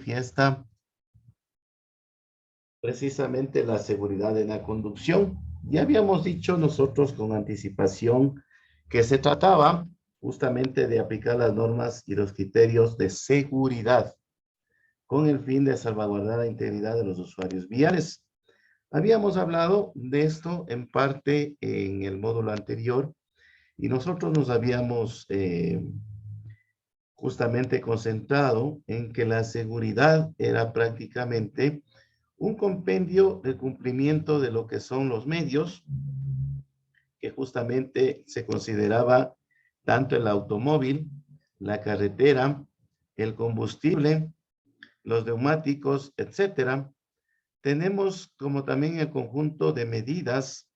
manifiesta precisamente la seguridad en la conducción. Ya habíamos dicho nosotros con anticipación que se trataba justamente de aplicar las normas y los criterios de seguridad con el fin de salvaguardar la integridad de los usuarios viales. Habíamos hablado de esto en parte en el módulo anterior y nosotros nos habíamos justamente concentrado en que la seguridad era prácticamente un compendio de cumplimiento de lo que son los medios, que justamente se consideraba tanto el automóvil, la carretera, el combustible, los neumáticos, etcétera. Tenemos como también el conjunto de medidas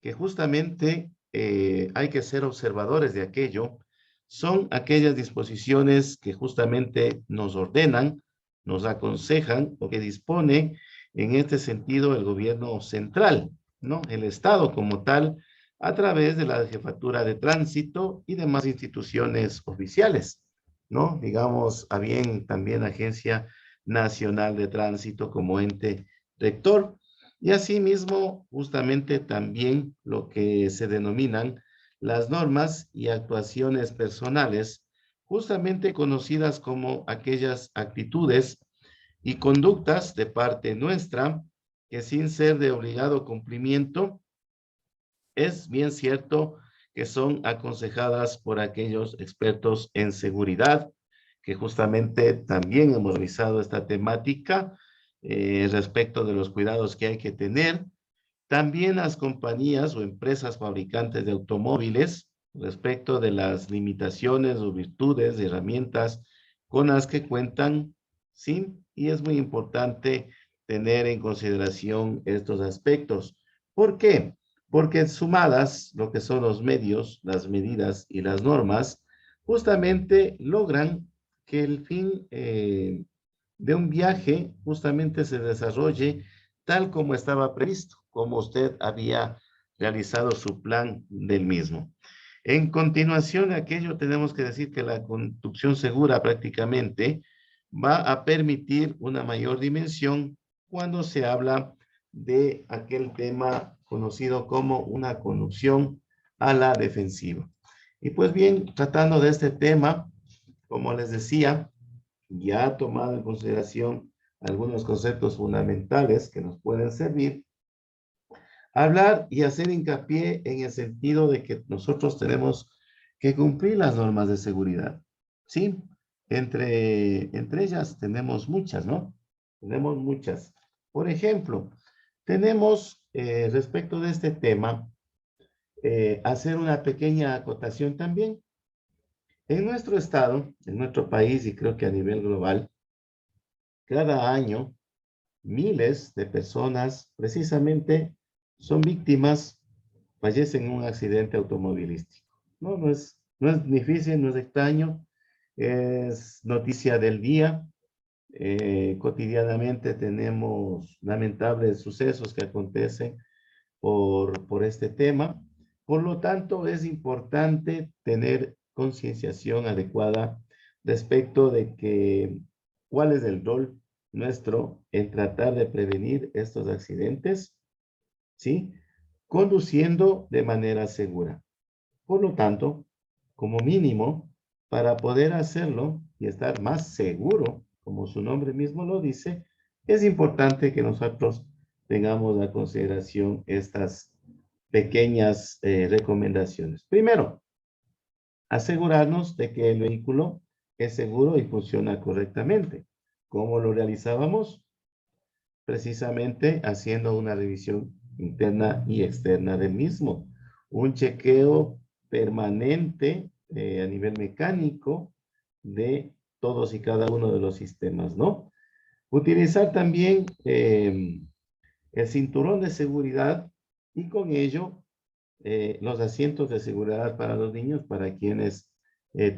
que justamente hay que ser observadores de aquello. Son aquellas disposiciones que justamente nos ordenan, nos aconsejan o que dispone en este sentido el gobierno central, ¿no? El Estado como tal, a través de la Jefatura de Tránsito y demás instituciones oficiales, ¿no? Digamos, a bien también Agencia Nacional de Tránsito como ente rector. Y asimismo, justamente también lo que se denominan las normas y actuaciones personales, justamente conocidas como aquellas actitudes y conductas de parte nuestra que sin ser de obligado cumplimiento, es bien cierto que son aconsejadas por aquellos expertos en seguridad, que justamente también hemos revisado esta temática respecto de los cuidados que hay que tener. También las compañías o empresas fabricantes de automóviles respecto de las limitaciones o virtudes de herramientas con las que cuentan, sí, y es muy importante tener en consideración estos aspectos. ¿Por qué? Porque sumadas lo que son los medios, las medidas y las normas, justamente logran que el fin de un viaje justamente se desarrolle tal como estaba previsto, como usted había realizado su plan del mismo. En continuación, aquello tenemos que decir que la conducción segura prácticamente va a permitir una mayor dimensión cuando se habla de aquel tema conocido como una conducción a la defensiva. Y pues bien, tratando de este tema, como les decía, ya ha tomado en consideración algunos conceptos fundamentales que nos pueden servir. Hablar y hacer hincapié en el sentido de que nosotros tenemos que cumplir las normas de seguridad. ¿Sí? Entre ellas tenemos muchas, ¿no? Tenemos muchas. Por ejemplo, tenemos respecto de este tema, hacer una pequeña acotación también. En nuestro estado, en nuestro país y creo que a nivel global, cada año miles de personas precisamente son víctimas, fallecen en un accidente automovilístico. No es difícil, no es extraño, es noticia del día. Cotidianamente tenemos lamentables sucesos que acontecen por este tema. Por lo tanto, es importante tener concienciación adecuada respecto de que cuál es el rol nuestro en tratar de prevenir estos accidentes, ¿sí? Conduciendo de manera segura. Por lo tanto, como mínimo, para poder hacerlo y estar más seguro, como su nombre mismo lo dice, es importante que nosotros tengamos a consideración estas pequeñas recomendaciones. Primero, asegurarnos de que el vehículo es seguro y funciona correctamente. ¿Cómo lo realizábamos? Precisamente haciendo una revisión interna y externa del mismo. Un chequeo permanente a nivel mecánico de todos y cada uno de los sistemas, ¿no? Utilizar también el cinturón de seguridad y con ello los asientos de seguridad para los niños, para quienes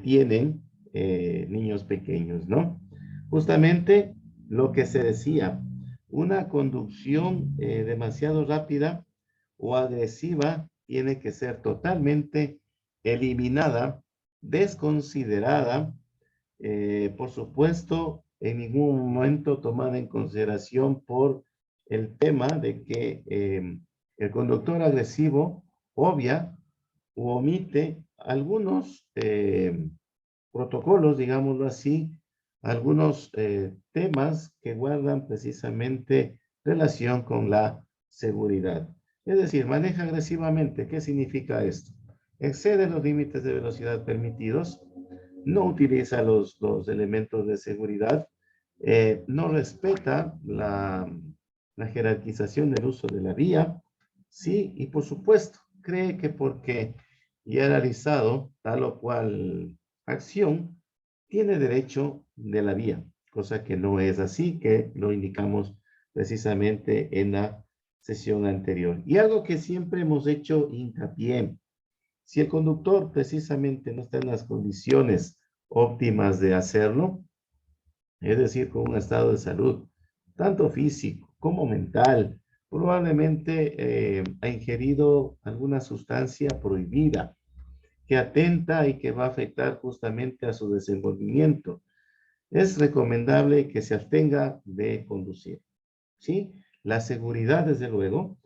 tienen niños pequeños, ¿no? Justamente lo que se decía, una conducción demasiado rápida o agresiva tiene que ser totalmente eliminada, desconsiderada, por supuesto, en ningún momento tomada en consideración por el tema de que el conductor agresivo obvia u omite algunos protocolos, digámoslo así, algunos temas que guardan precisamente relación con la seguridad. Es decir, maneja agresivamente. ¿Qué significa esto? Excede los límites de velocidad permitidos, no utiliza los elementos de seguridad, no respeta la jerarquización del uso de la vía, sí, y por supuesto, cree que porque ya ha realizado tal o cual acción, tiene derecho de la vía, cosa que no es así, que lo indicamos precisamente en la sesión anterior. Y algo que siempre hemos hecho hincapié, si el conductor precisamente no está en las condiciones óptimas de hacerlo, es decir, con un estado de salud, tanto físico como mental, probablemente ha ingerido alguna sustancia prohibida que atenta y que va a afectar justamente a su desenvolvimiento. Es recomendable que se abstenga de conducir, ¿sí? La seguridad, desde luego,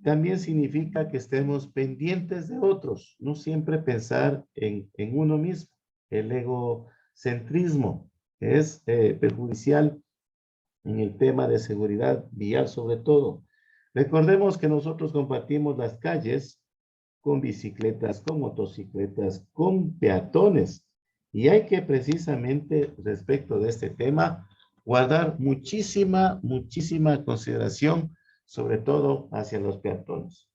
también significa que estemos pendientes de otros, no siempre pensar en uno mismo. El egocentrismo es perjudicial en el tema de seguridad vial sobre todo. Recordemos que nosotros compartimos las calles con bicicletas, con motocicletas, con peatones. Y hay que precisamente respecto de este tema guardar muchísima consideración, sobre todo hacia los peatones.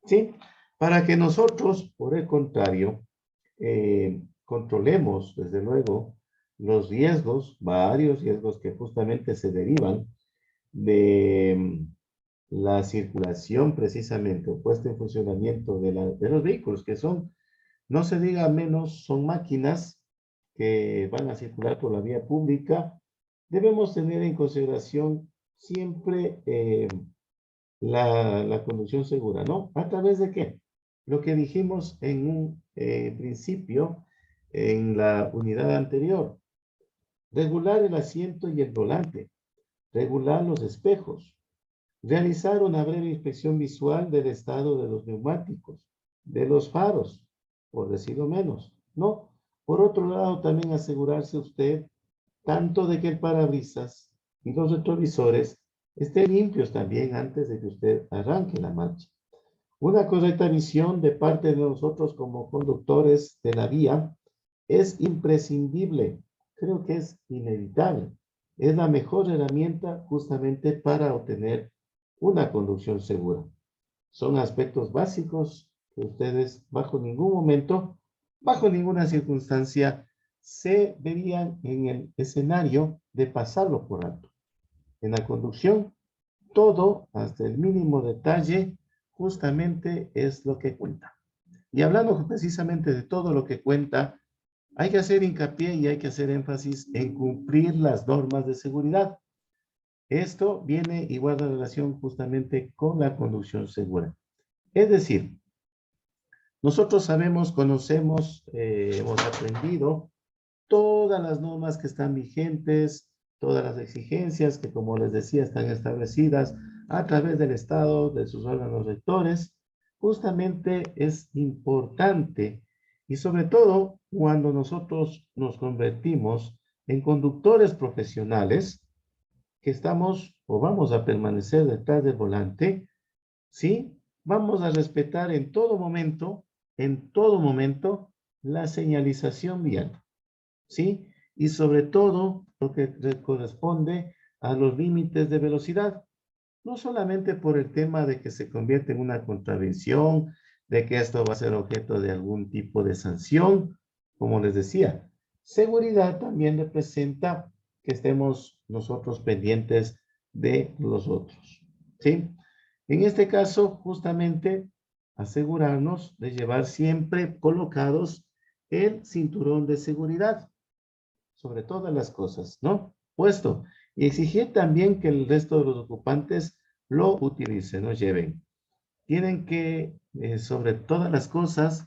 ¿Sí? Para que nosotros, por el contrario, controlemos, desde luego, los riesgos, varios riesgos que justamente se derivan de la circulación precisamente, o puesta en funcionamiento de los vehículos, que son, no se diga menos, son máquinas que van a circular por la vía pública. Debemos tener en consideración siempre la conducción segura, ¿no? ¿A través de qué? Lo que dijimos en un principio, en la unidad anterior, regular el asiento y el volante, regular los espejos, realizar una breve inspección visual del estado de los neumáticos, de los faros, por decirlo menos, ¿no? Por otro lado, también asegurarse usted tanto de que el parabrisas y los retrovisores estén limpios también antes de que usted arranque la marcha. Una correcta visión de parte de nosotros como conductores de la vía es imprescindible, creo que es inevitable. Es la mejor herramienta justamente para obtener una conducción segura. Son aspectos básicos que ustedes bajo ningún momento, bajo ninguna circunstancia, se verían en el escenario de pasarlo por alto. En la conducción, todo, hasta el mínimo detalle, justamente es lo que cuenta. Y hablando precisamente de todo lo que cuenta, hay que hacer hincapié y hay que hacer énfasis en cumplir las normas de seguridad. Esto viene y guarda relación justamente con la conducción segura. Es decir, nosotros sabemos, conocemos, hemos aprendido todas las normas que están vigentes, todas las exigencias que, como les decía, están establecidas a través del Estado, de sus órganos rectores. Justamente es importante y sobre todo cuando nosotros nos convertimos en conductores profesionales que estamos o vamos a permanecer detrás del volante, ¿sí? Vamos a respetar en todo momento, la señalización vial, ¿sí? Y sobre todo lo que corresponde a los límites de velocidad, no solamente por el tema de que se convierte en una contravención, de que esto va a ser objeto de algún tipo de sanción, como les decía, seguridad también representa que estemos nosotros pendientes de los otros, ¿sí? En este caso, justamente, asegurarnos de llevar siempre colocados el cinturón de seguridad, sobre todas las cosas, ¿no? Puesto. Y exigir también que el resto de los ocupantes lo utilicen, lo lleven. Tienen que, sobre todas las cosas,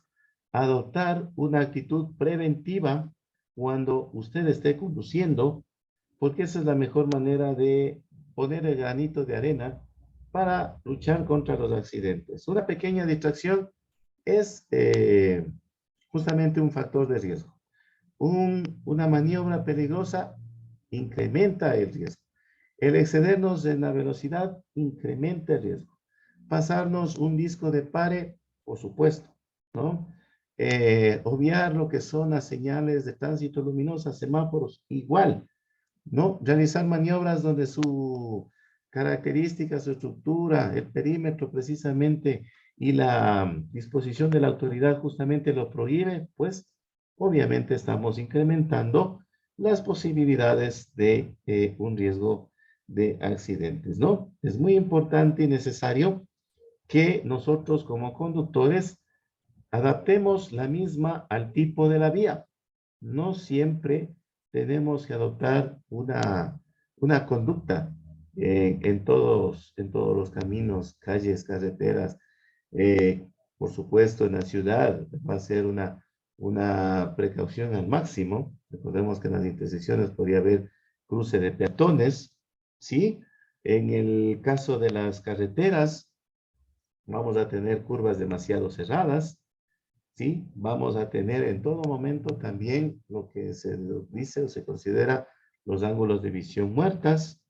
adoptar una actitud preventiva cuando usted esté conduciendo porque esa es la mejor manera de poner el granito de arena para luchar contra los accidentes. Una pequeña distracción es justamente un factor de riesgo. Una maniobra peligrosa incrementa el riesgo. El excedernos en la velocidad incrementa el riesgo. Pasarnos un disco de pare, por supuesto, ¿no? Obviar lo que son las señales de tránsito luminosas, semáforos, igual, ¿no? Realizar maniobras donde su característica, su estructura, el perímetro precisamente y la disposición de la autoridad justamente lo prohíbe, pues obviamente estamos incrementando las posibilidades de un riesgo de accidentes, ¿no? Es muy importante y necesario que nosotros como conductores adaptemos la misma al tipo de la vía. No siempre tenemos que adoptar una conducta en todos los caminos, calles, carreteras. Por supuesto, en la ciudad va a ser una precaución al máximo. Recordemos que en las intersecciones podría haber cruce de peatones, ¿sí? En el caso de las carreteras, vamos a tener curvas demasiado cerradas, ¿sí? Vamos a tener en todo momento también lo que se dice o se considera los ángulos de visión muertas.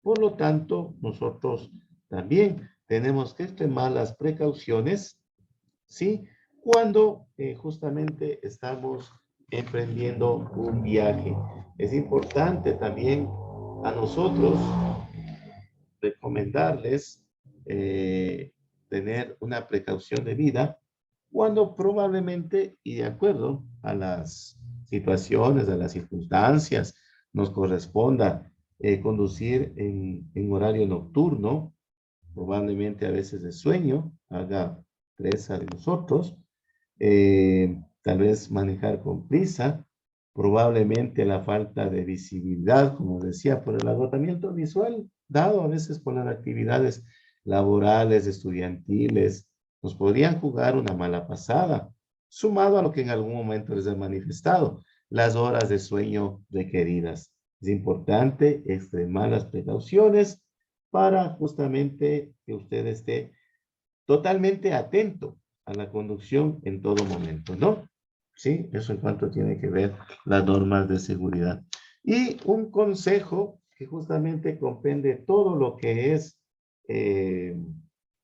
Por lo tanto, nosotros también tenemos que extremar las precauciones, ¿sí? Cuando justamente estamos emprendiendo un viaje. Es importante también a nosotros recomendarles tener una precaución de vida cuando probablemente y de acuerdo a las situaciones, a las circunstancias, nos corresponda conducir en horario nocturno, probablemente a veces de sueño, haga presa de nosotros, tal vez manejar con prisa, probablemente la falta de visibilidad, como decía, por el agotamiento visual, dado a veces por las actividades laborales, estudiantiles, nos podrían jugar una mala pasada, sumado a lo que en algún momento les he manifestado, las horas de sueño requeridas. Es importante extremar las precauciones para justamente que usted esté totalmente atento a la conducción en todo momento, ¿no? Sí, eso en cuanto tiene que ver las normas de seguridad. Y un consejo que justamente comprende todo lo que es eh,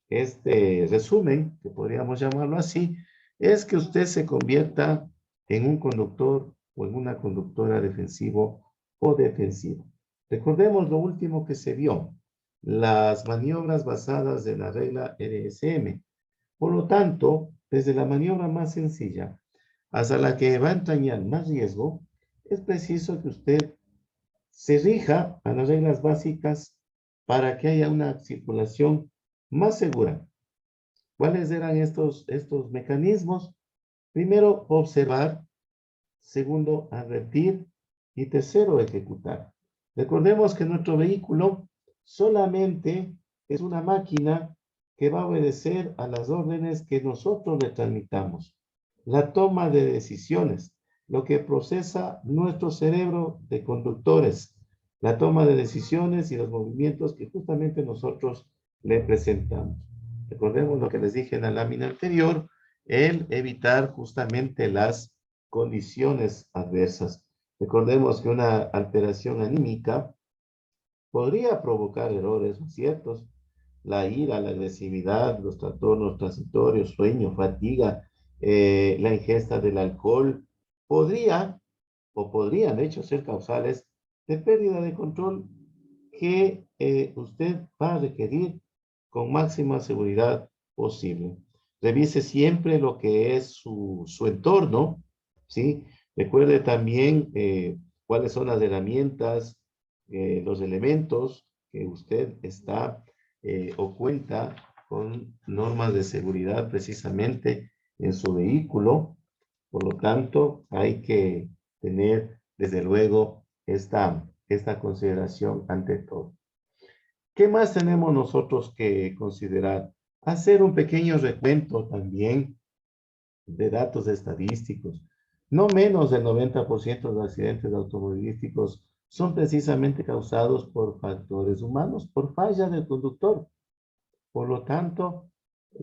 este resumen, que podríamos llamarlo así, es que usted se convierta en un conductor o en una conductora defensivo o defensiva. Recordemos lo último que se vio, las maniobras basadas en la regla RSM. Por lo tanto, desde la maniobra más sencilla hasta la que va a entrañar más riesgo, es preciso que usted se rija a las reglas básicas para que haya una circulación más segura. ¿Cuáles eran estos mecanismos? Primero, observar. Segundo, advertir. Y tercero, ejecutar. Recordemos que nuestro vehículo solamente es una máquina que va a obedecer a las órdenes que nosotros le transmitamos. La toma de decisiones, lo que procesa nuestro cerebro de conductores, la toma de decisiones y los movimientos que justamente nosotros le presentamos. Recordemos lo que les dije en la lámina anterior, el evitar justamente las condiciones adversas. Recordemos que una alteración anímica podría provocar errores o aciertos. La ira, la agresividad, los trastornos transitorios, sueño, fatiga, la ingesta del alcohol, podría o podrían de hecho ser causales de pérdida de control que usted va a requerir con máxima seguridad posible. Revise siempre lo que es su entorno, ¿sí? Recuerde también cuáles son las herramientas, los elementos que usted está o cuenta con normas de seguridad precisamente en su vehículo. Por lo tanto, hay que tener desde luego esta consideración ante todo. ¿Qué más tenemos nosotros que considerar? Hacer un pequeño recuento también de datos estadísticos. No menos del 90% de los accidentes automovilísticos son precisamente causados por factores humanos, por falla del conductor. Por lo tanto,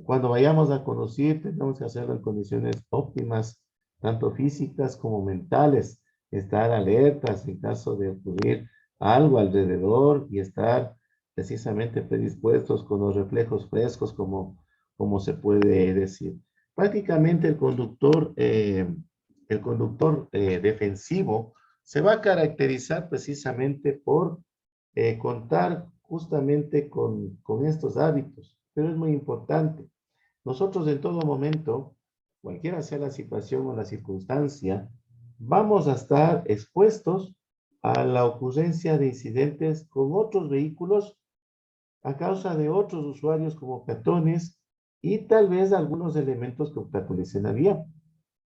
cuando vayamos a conducir, tenemos que hacerlo en condiciones óptimas, tanto físicas como mentales. Estar alertas en caso de ocurrir algo alrededor y estar precisamente predispuestos con los reflejos frescos, como se puede decir. Prácticamente el conductor defensivo se va a caracterizar precisamente por contar justamente con estos hábitos, pero es muy importante. Nosotros en todo momento, cualquiera sea la situación o la circunstancia, vamos a estar expuestos a la ocurrencia de incidentes con otros vehículos a causa de otros usuarios como peatones y tal vez algunos elementos que obstaculicen la vía.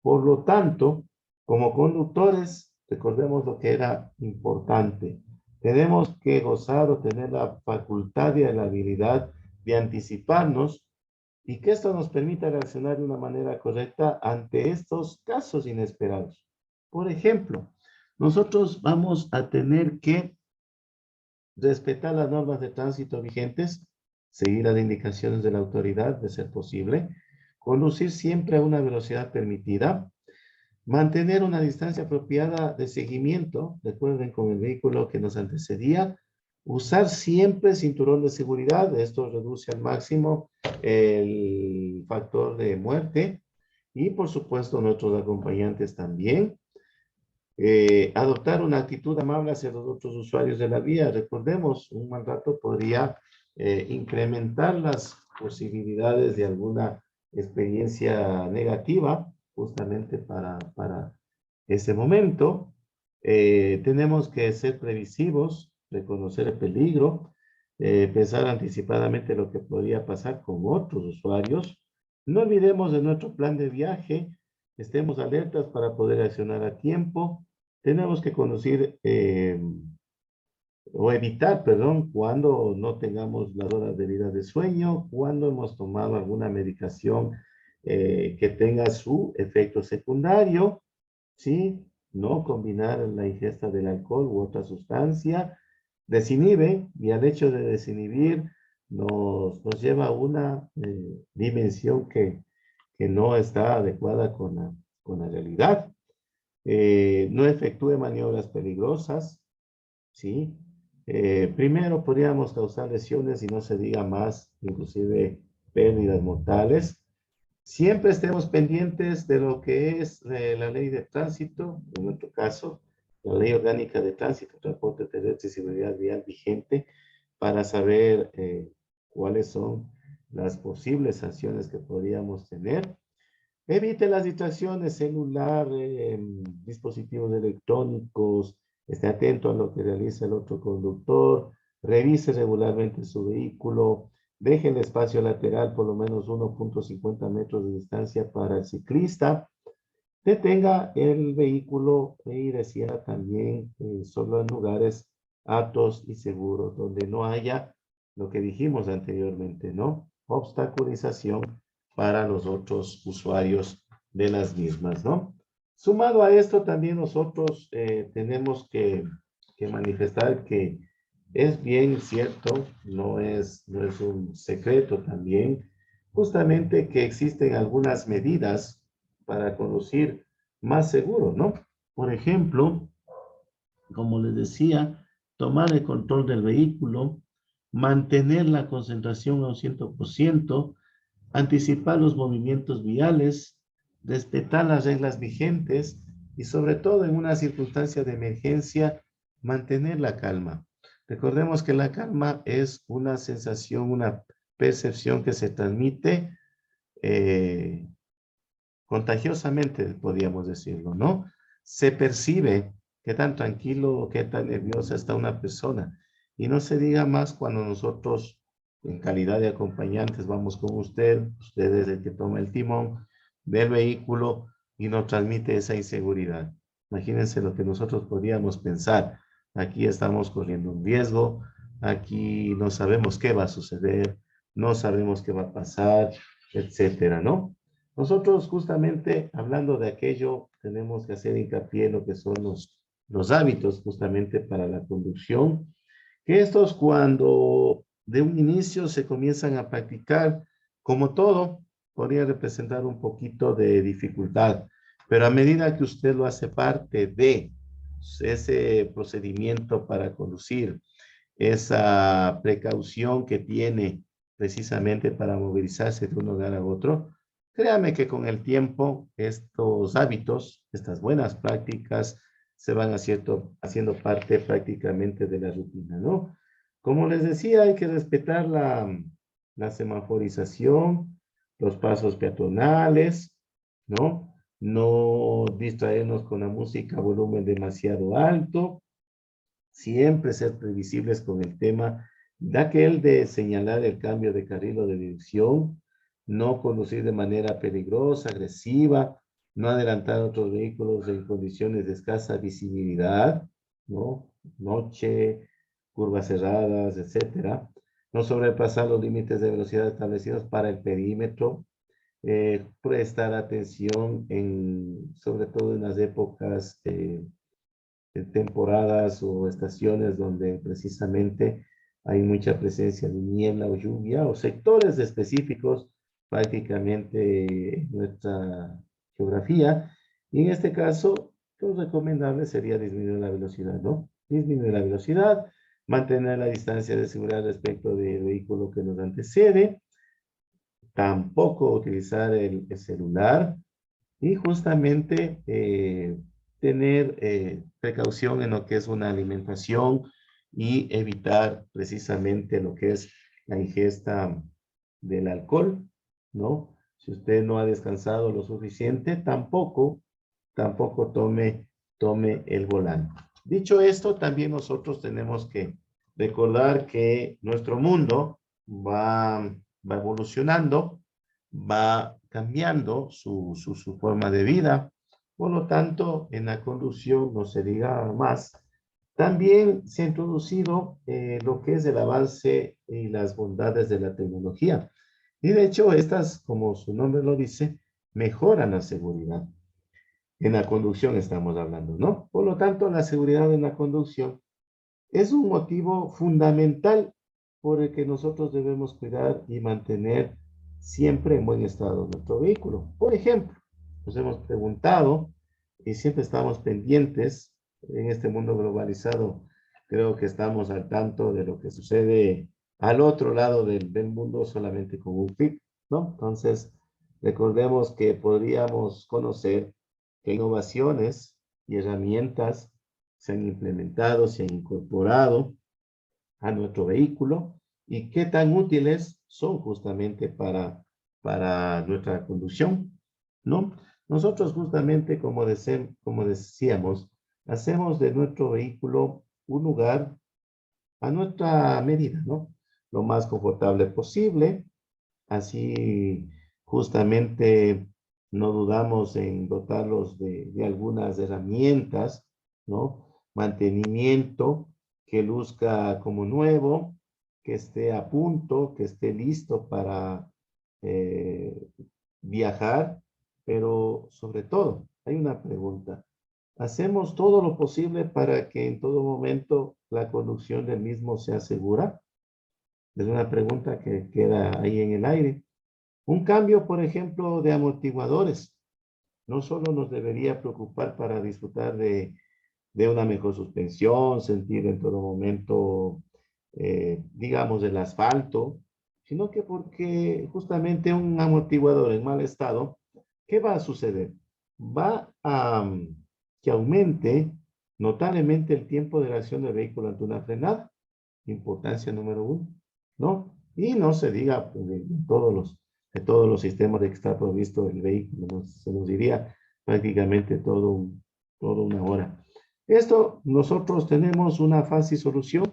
Por lo tanto, como conductores, recordemos lo que era importante. Tenemos que gozar o tener la facultad y la habilidad de anticiparnos y que esto nos permita reaccionar de una manera correcta ante estos casos inesperados. Por ejemplo, nosotros vamos a tener que respetar las normas de tránsito vigentes, seguir las indicaciones de la autoridad, de ser posible, conducir siempre a una velocidad permitida, mantener una distancia apropiada de seguimiento, recuerden con el vehículo que nos antecedía, usar siempre cinturón de seguridad, esto reduce al máximo el factor de muerte y por supuesto nuestros acompañantes también. Adoptar una actitud amable hacia los otros usuarios de la vía. Recordemos, un mal rato podría incrementar las posibilidades de alguna experiencia negativa justamente para ese momento. Tenemos que ser previsivos, reconocer el peligro, pensar anticipadamente lo que podría pasar con otros usuarios. No olvidemos de nuestro plan de viaje, estemos alertas para poder accionar a tiempo. Tenemos que conducir o evitar, perdón, cuando no tengamos las horas debidas de sueño, cuando hemos tomado alguna medicación que tenga su efecto secundario, ¿sí? No combinar la ingesta del alcohol u otra sustancia, desinhibe, y al hecho de desinhibir nos lleva a una dimensión que no está adecuada con la realidad. No efectúe maniobras peligrosas, ¿sí? Primero podríamos causar lesiones y no se diga más, inclusive pérdidas mortales. Siempre estemos pendientes de lo que es la ley de tránsito, en nuestro caso, la ley orgánica de tránsito, transporte terrestre y seguridad vial vigente, para saber cuáles son las posibles sanciones que podríamos tener. Evite las distracciones, celular, dispositivos electrónicos, esté atento a lo que realiza el otro conductor, revise regularmente su vehículo, deje el espacio lateral por lo menos 1.50 metros de distancia para el ciclista, detenga el vehículo y descienda también solo en lugares aptos y seguros, donde no haya lo que dijimos anteriormente, ¿no? Obstaculización para los otros usuarios de las mismas, ¿no? Sumado a esto, también nosotros tenemos que manifestar que es bien cierto, no es un secreto también, justamente que existen algunas medidas para conducir más seguro, ¿no? Por ejemplo, como les decía, tomar el control del vehículo, mantener la concentración a un 100%, anticipar los movimientos viales, respetar las reglas vigentes y sobre todo en una circunstancia de emergencia, mantener la calma. Recordemos que la calma es una sensación, una percepción que se transmite eh, contagiosamente, podríamos decirlo, ¿no? Se percibe qué tan tranquilo o qué tan nerviosa está una persona. Y no se diga más cuando nosotros, en calidad de acompañantes, vamos con usted es el que toma el timón del vehículo y nos transmite esa inseguridad. Imagínense lo que nosotros podríamos pensar. Aquí estamos corriendo un riesgo, aquí no sabemos qué va a suceder, no sabemos qué va a pasar, etcétera, ¿no? Nosotros justamente hablando de aquello, tenemos que hacer hincapié en lo que son los hábitos justamente para la conducción, que estos cuando de un inicio se comienzan a practicar, como todo, podría representar un poquito de dificultad, pero a medida que usted lo hace parte de ese procedimiento para conducir, esa precaución que tiene precisamente para movilizarse de un lugar a otro, créame que con el tiempo estos hábitos, estas buenas prácticas, se van haciendo parte prácticamente de la rutina, ¿no? Como les decía, hay que respetar la semaforización, los pasos peatonales, ¿no? No distraernos con la música a volumen demasiado alto, siempre ser previsibles con el tema de aquel de señalar el cambio de carril o de dirección, no conducir de manera peligrosa, agresiva, no adelantar a otros vehículos en condiciones de escasa visibilidad, ¿no? Noche, curvas cerradas, etcétera. No sobrepasar los límites de velocidad establecidos para el perímetro. Prestar atención sobre todo en las épocas temporadas o estaciones donde precisamente hay mucha presencia de niebla o lluvia o sectores específicos prácticamente en nuestra geografía. Y en este caso, lo recomendable sería disminuir la velocidad, ¿no? Disminuir la velocidad, mantener la distancia de seguridad respecto del vehículo que nos antecede, tampoco utilizar el celular, y justamente tener precaución en lo que es una alimentación y evitar precisamente lo que es la ingesta del alcohol, ¿no? Si usted no ha descansado lo suficiente, tampoco tome el volante. Dicho esto, también nosotros tenemos que recordar que nuestro mundo va evolucionando, va cambiando su forma de vida. Por lo tanto, en la conducción, no se diga más, también se ha introducido lo que es el avance y las bondades de la tecnología. Y de hecho, estas, como su nombre lo dice, mejoran la seguridad. En la conducción estamos hablando, ¿no? Por lo tanto, la seguridad en la conducción es un motivo fundamental por el que nosotros debemos cuidar y mantener siempre en buen estado nuestro vehículo. Por ejemplo, nos hemos preguntado y siempre estamos pendientes en este mundo globalizado. Creo que estamos al tanto de lo que sucede al otro lado del mundo solamente con un clic, ¿no? Entonces, recordemos que podríamos conocer qué innovaciones y herramientas se han implementado, se han incorporado a nuestro vehículo y qué tan útiles son justamente para nuestra conducción, ¿no? Nosotros justamente, como decíamos, hacemos de nuestro vehículo un lugar a nuestra medida, ¿no? Lo más confortable posible, así justamente no dudamos en dotarlos de algunas herramientas, ¿no? Mantenimiento que luzca como nuevo, que esté a punto, que esté listo para eh, viajar, pero sobre todo, hay una pregunta. ¿Hacemos todo lo posible para que en todo momento la conducción del mismo sea segura? Es una pregunta que queda ahí en el aire. Un cambio, por ejemplo, de amortiguadores no solo nos debería preocupar para disfrutar de una mejor suspensión, sentir en todo momento, digamos, el asfalto, sino que porque justamente un amortiguador en mal estado, ¿qué va a suceder? Va a que aumente notablemente el tiempo de reacción del vehículo ante una frenada, importancia número uno, ¿no? Y no se diga pues, de todos los sistemas de que está provisto el vehículo, ¿no? Se nos diría prácticamente toda una hora. Esto nosotros tenemos una fácil solución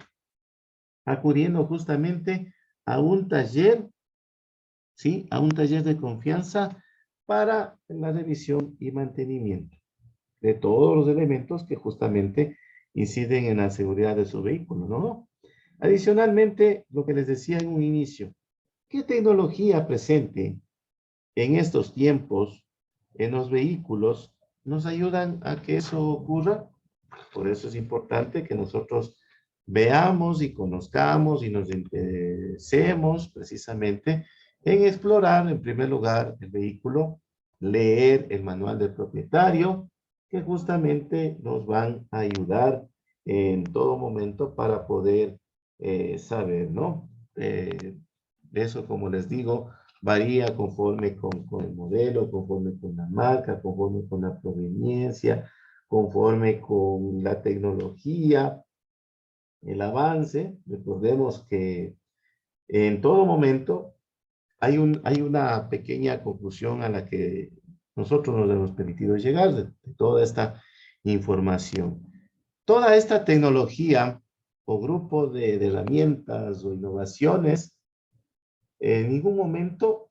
acudiendo justamente a un taller, ¿sí? A un taller de confianza para la revisión y mantenimiento de todos los elementos que justamente inciden en la seguridad de su vehículo, ¿no? Adicionalmente, lo que les decía en un inicio, ¿qué tecnología presente en estos tiempos en los vehículos nos ayudan a que eso ocurra? Por eso es importante que nosotros veamos y conozcamos y nos interesemos precisamente en explorar, en primer lugar, el vehículo, leer el manual del propietario, que justamente nos van a ayudar en todo momento para poder saber, ¿no? Eso, como les digo, varía conforme con el modelo, conforme con la marca, conforme con la proveniencia, conforme con la tecnología, el avance. Recordemos que en todo momento hay una pequeña conclusión a la que nosotros nos hemos permitido llegar de toda esta información. Toda esta tecnología o grupo de herramientas o innovaciones en ningún momento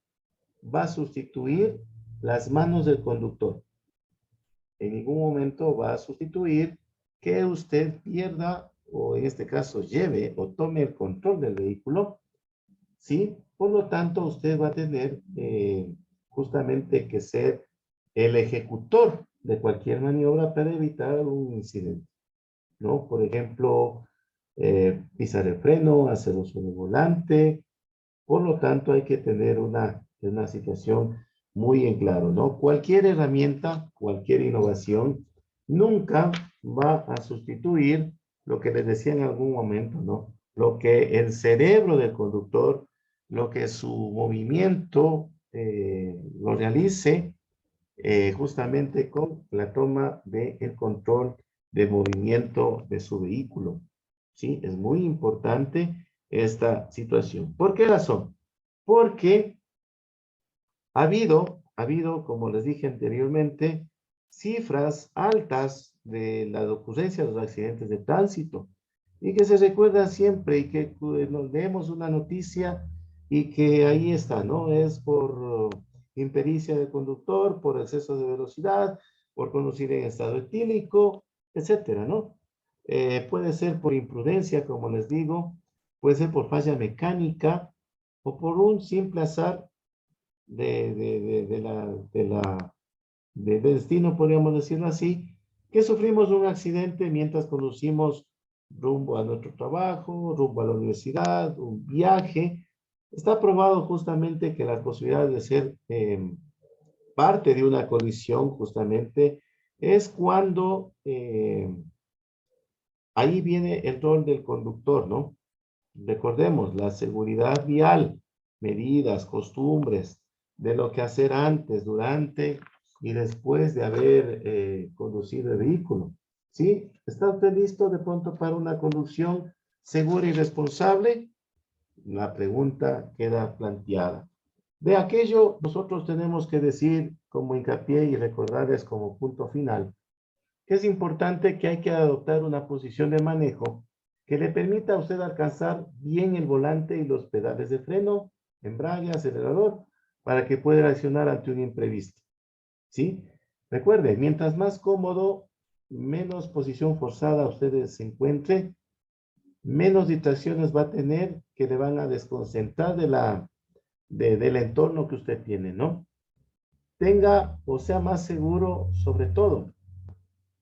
va a sustituir las manos del conductor. En ningún momento va a sustituir que usted pierda o en este caso lleve o tome el control del vehículo, ¿sí? Por lo tanto, usted va a tener justamente que ser el ejecutor de cualquier maniobra para evitar un incidente, ¿no? Por ejemplo, pisar el freno, hacer uso del volante. Por lo tanto, hay que tener una situación muy en claro, ¿no? Cualquier herramienta, cualquier innovación, nunca va a sustituir lo que les decía en algún momento, ¿no? Lo que el cerebro del conductor, lo que su movimiento lo realice justamente con la toma del control de movimiento de su vehículo. ¿Sí? Es muy importante esta situación. ¿Por qué razón? Porque ha habido, como les dije anteriormente, cifras altas de las ocurrencias de los accidentes de tránsito y que se recuerda siempre y que nos leemos una noticia y que ahí está, ¿no? Es por impericia del conductor, por exceso de velocidad, por conducir en estado etílico, etcétera, ¿no? Puede ser por imprudencia, como les digo, puede ser por falla mecánica o por un simple azar de destino, podríamos decirlo así, que sufrimos un accidente mientras conducimos rumbo a nuestro trabajo, rumbo a la universidad, un viaje. Está probado justamente que las posibilidades de ser parte de una colisión justamente es cuando ahí viene el rol del conductor, ¿no? Recordemos, la seguridad vial, medidas, costumbres, de lo que hacer antes, durante y después de haber conducido el vehículo. ¿Sí? ¿Está usted listo de pronto para una conducción segura y responsable? La pregunta queda planteada. De aquello, nosotros tenemos que decir como hincapié y recordarles como punto final que es importante que hay que adoptar una posición de manejo que le permita a usted alcanzar bien el volante y los pedales de freno, embrague, acelerador, para que pueda accionar ante un imprevisto. ¿Sí? Recuerde, mientras más cómodo, menos posición forzada usted se encuentre, menos distracciones va a tener que le van a desconcentrar del entorno que usted tiene, ¿no? Tenga o sea más seguro sobre todo.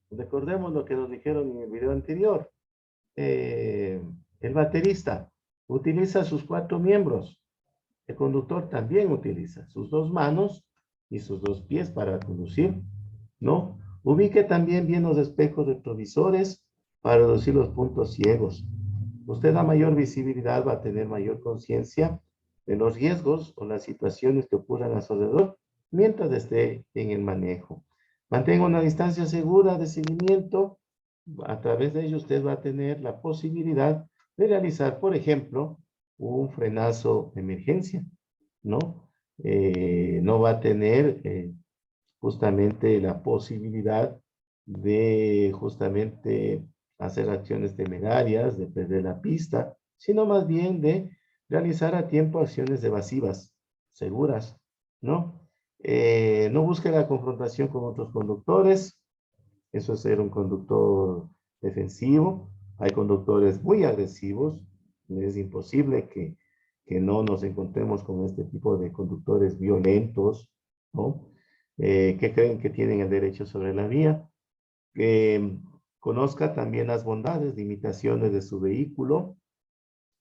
Recordemos lo que nos dijeron en el video anterior. Eh, el baterista utiliza sus 4 miembros. El conductor también utiliza sus 2 manos y sus 2 pies para conducir, ¿no? Ubique también bien los espejos retrovisores para reducir los puntos ciegos. Usted a mayor visibilidad va a tener mayor conciencia de los riesgos o las situaciones que ocurran a su alrededor mientras esté en el manejo. Mantenga una distancia segura de seguimiento. A través de ello usted va a tener la posibilidad de realizar, por ejemplo, un frenazo de emergencia, ¿no? No va a tener justamente la posibilidad de justamente hacer acciones temerarias, de perder la pista, sino más bien de realizar a tiempo acciones evasivas, seguras, ¿no? No busque la confrontación con otros conductores, eso es ser un conductor defensivo. Hay conductores muy agresivos, es imposible que no nos encontremos con este tipo de conductores violentos, ¿no? Que creen que tienen el derecho sobre la vía. Conozca también las bondades, limitaciones de su vehículo,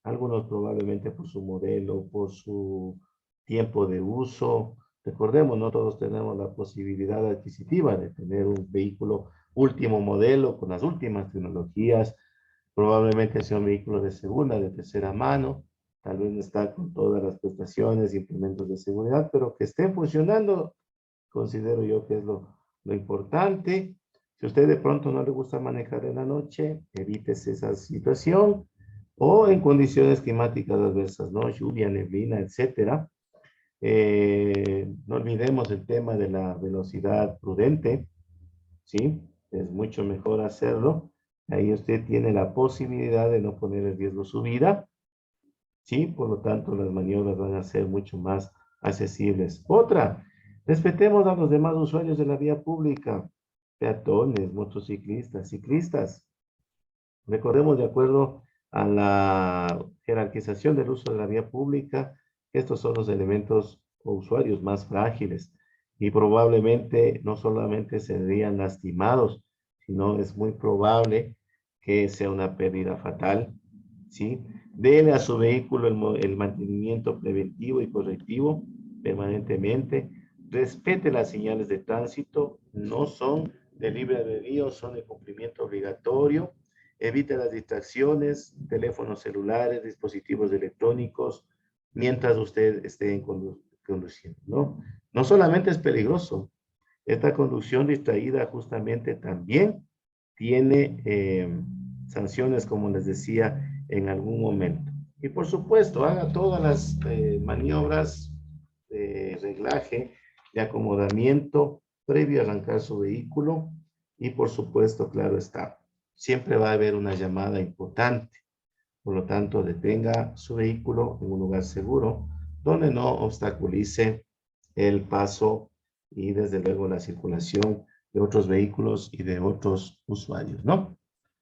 algunos probablemente por su modelo, por su tiempo de uso. Recordemos, no todos tenemos la posibilidad adquisitiva de tener un vehículo último modelo con las últimas tecnologías. Probablemente sea un vehículo de segunda, de tercera mano. Tal vez no está con todas las prestaciones y implementos de seguridad, pero que esté funcionando, considero yo que es lo importante. Si a usted de pronto no le gusta manejar en la noche, evítese esa situación. O en condiciones climáticas adversas, ¿no? Lluvia, neblina, etcétera. No olvidemos el tema de la velocidad prudente, ¿sí? Es mucho mejor hacerlo. Ahí usted tiene la posibilidad de no poner en riesgo su vida, ¿sí? Por lo tanto, las maniobras van a ser mucho más accesibles. Otra, respetemos a los demás usuarios de la vía pública, peatones, motociclistas, ciclistas. Recordemos, de acuerdo a la jerarquización del uso de la vía pública, que estos son los elementos o usuarios más frágiles y probablemente no solamente serían lastimados, sino es muy probable que sea una pérdida fatal, ¿sí? Dele a su vehículo el mantenimiento preventivo y correctivo permanentemente. Respete las señales de tránsito, no son de libre albedrío, son de cumplimiento obligatorio. Evite las distracciones, teléfonos celulares, dispositivos electrónicos, mientras usted esté conduciendo, ¿no? No solamente es peligroso, esta conducción distraída justamente también tiene sanciones, como les decía, en algún momento. Y por supuesto, haga todas las maniobras de reglaje, de acomodamiento previo a arrancar su vehículo y por supuesto, claro está, siempre va a haber una llamada importante. Por lo tanto, detenga su vehículo en un lugar seguro donde no obstaculice el paso y desde luego la circulación de otros vehículos y de otros usuarios, ¿no?